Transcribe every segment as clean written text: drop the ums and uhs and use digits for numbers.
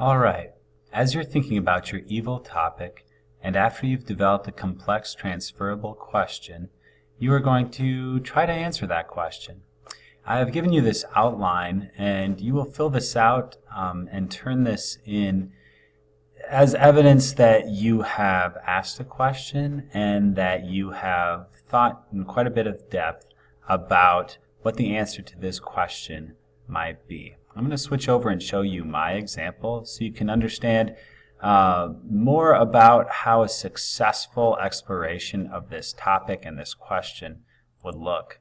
All right. As you're thinking about your evil topic, and after you've developed a complex transferable question, you are going to try to answer that question. I have given you this outline, and you will fill this out and turn this in as evidence that you have asked a question and that you have thought in quite a bit of depth about what the answer to this question might be. I'm going to switch over and show you my example so you can understand more about how a successful exploration of this topic and this question would look.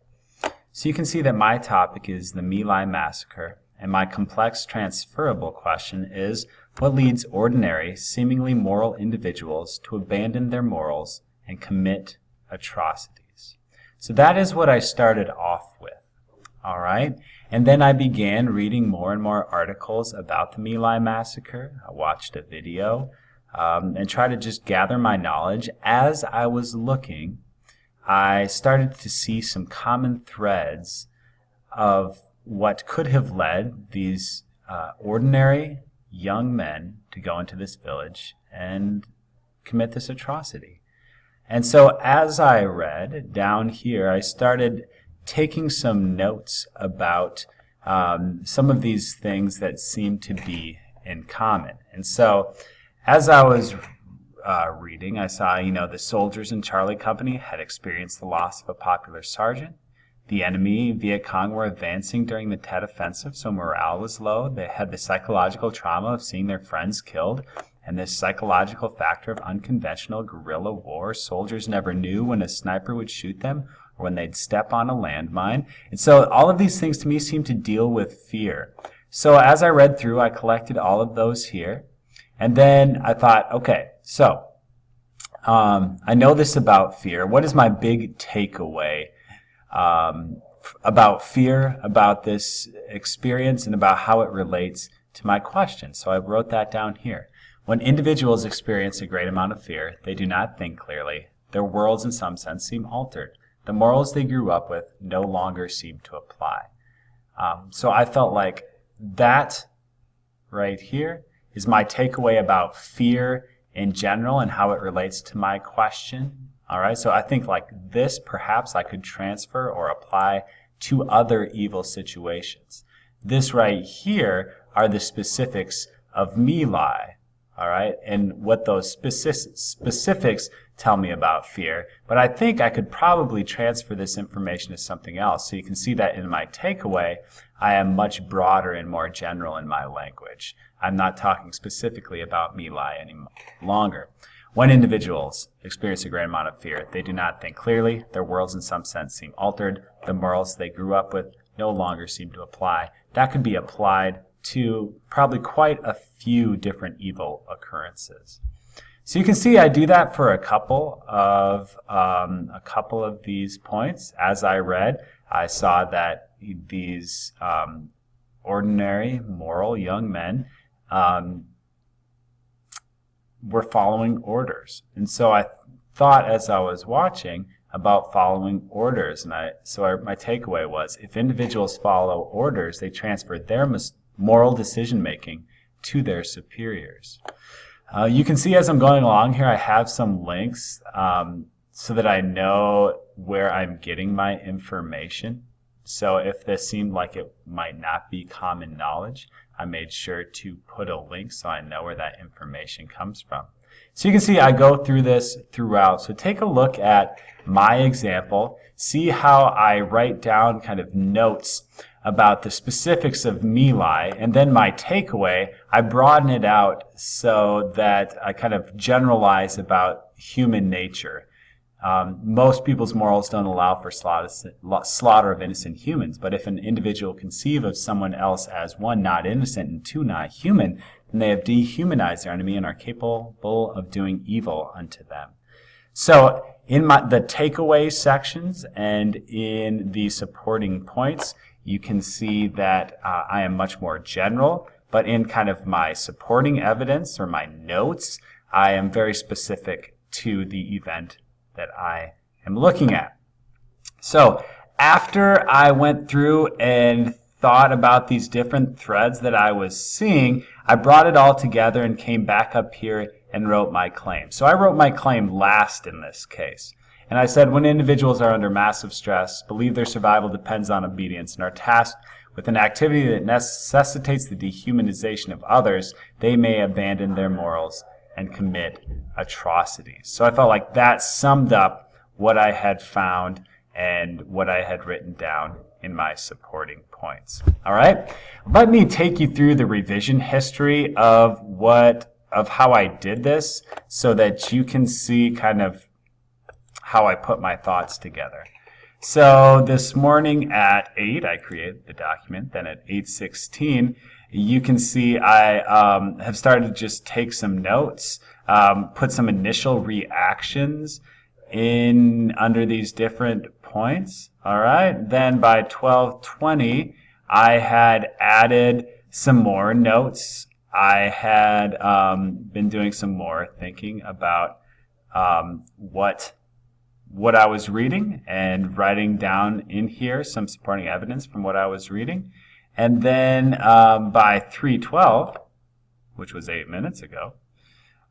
So you can see that my topic is the My Lai massacre, and my complex transferable question is what leads ordinary, seemingly moral individuals to abandon their morals and commit atrocities. So that is what I started off with. All right, and then I began reading more and more articles about the My Lai massacre. I watched a video and tried to just gather my knowledge. As I was looking, I started to see some common threads of what could have led these ordinary young men to go into this village and commit this atrocity. And so as I read down here, I started taking some notes about some of these things that seem to be in common. And so as I was reading, I saw, the soldiers in Charlie Company had experienced the loss of a popular sergeant. The enemy, Viet Cong, were advancing during the Tet Offensive, so morale was low. They had the psychological trauma of seeing their friends killed, and this psychological factor of unconventional guerrilla war. Soldiers never knew when a sniper would shoot them or when they'd step on a landmine. And so all of these things to me seem to deal with fear. So as I read through, I collected all of those here. And then I thought, okay, so I know this about fear. What is my big takeaway about fear, about this experience, and about how it relates to my question? So I wrote that down here. When individuals experience a great amount of fear, they do not think clearly. Their worlds in some sense seem altered. The morals they grew up with no longer seem to apply. So I felt like that right here is my takeaway about fear in general and how it relates to my question. All right, so I think like this perhaps I could transfer or apply to other evil situations. This right here are the specifics of My Lai. All right, and what those specifics tell me about fear. But I think I could probably transfer this information to something else. So you can see that in my takeaway, I am much broader and more general in my language. I'm not talking specifically about My Lai any longer. When individuals experience a great amount of fear, they do not think clearly. Their worlds in some sense seem altered. The morals they grew up with no longer seem to apply. That could be applied to probably quite a few different evil occurrences. So you can see I do that for a couple of these points. As I read, I saw that these ordinary, moral young men were following orders. And so I thought as I was watching about following orders. And my takeaway was if individuals follow orders, they transfer their moral decision-making to their superiors. You can see as I'm going along here, I have some links so that I know where I'm getting my information. So if this seemed like it might not be common knowledge, I made sure to put a link so I know where that information comes from. So you can see I go through this throughout. So take a look at my example. See how I write down kind of notes about the specifics of My Lai, and then my takeaway, I broaden it out so that I kind of generalize about human nature. Most people's morals don't allow for slaughter of innocent humans, but if an individual conceive of someone else as one not innocent and two not human, then they have dehumanized their enemy and are capable of doing evil unto them. So in the takeaway sections and in the supporting points, you can see that I am much more general, but in kind of my supporting evidence or my notes, I am very specific to the event that I am looking at. So after I went through and thought about these different threads that I was seeing, I brought it all together and came back up here and wrote my claim. So I wrote my claim last in this case. And I said, when individuals are under massive stress, believe their survival depends on obedience, and are tasked with an activity that necessitates the dehumanization of others, they may abandon their morals and commit atrocities. So I felt like that summed up what I had found and what I had written down in my supporting points. All right, let me take you through the revision history of how I did this so that you can see kind of how I put my thoughts together. So this morning at 8, I created the document. Then at 8:16, you can see I have started to just take some notes, put some initial reactions in under these different points. All right. Then by 12:20, I had added some more notes. I had been doing some more thinking about what I was reading and writing down in here some supporting evidence from what I was reading. And then by 3:12, which was 8 minutes ago,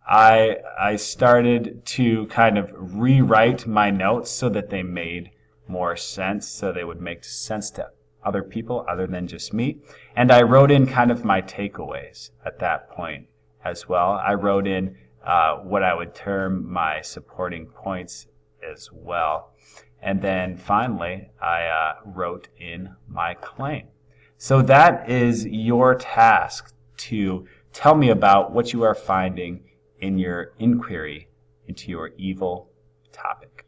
I started to kind of rewrite my notes so that they made more sense, so they would make sense to other people other than just me. And I wrote in kind of my takeaways at that point as well. I wrote in what I would term my supporting points as well. And then finally, I wrote in my claim. So that is your task, to tell me about what you are finding in your inquiry into your evil topic.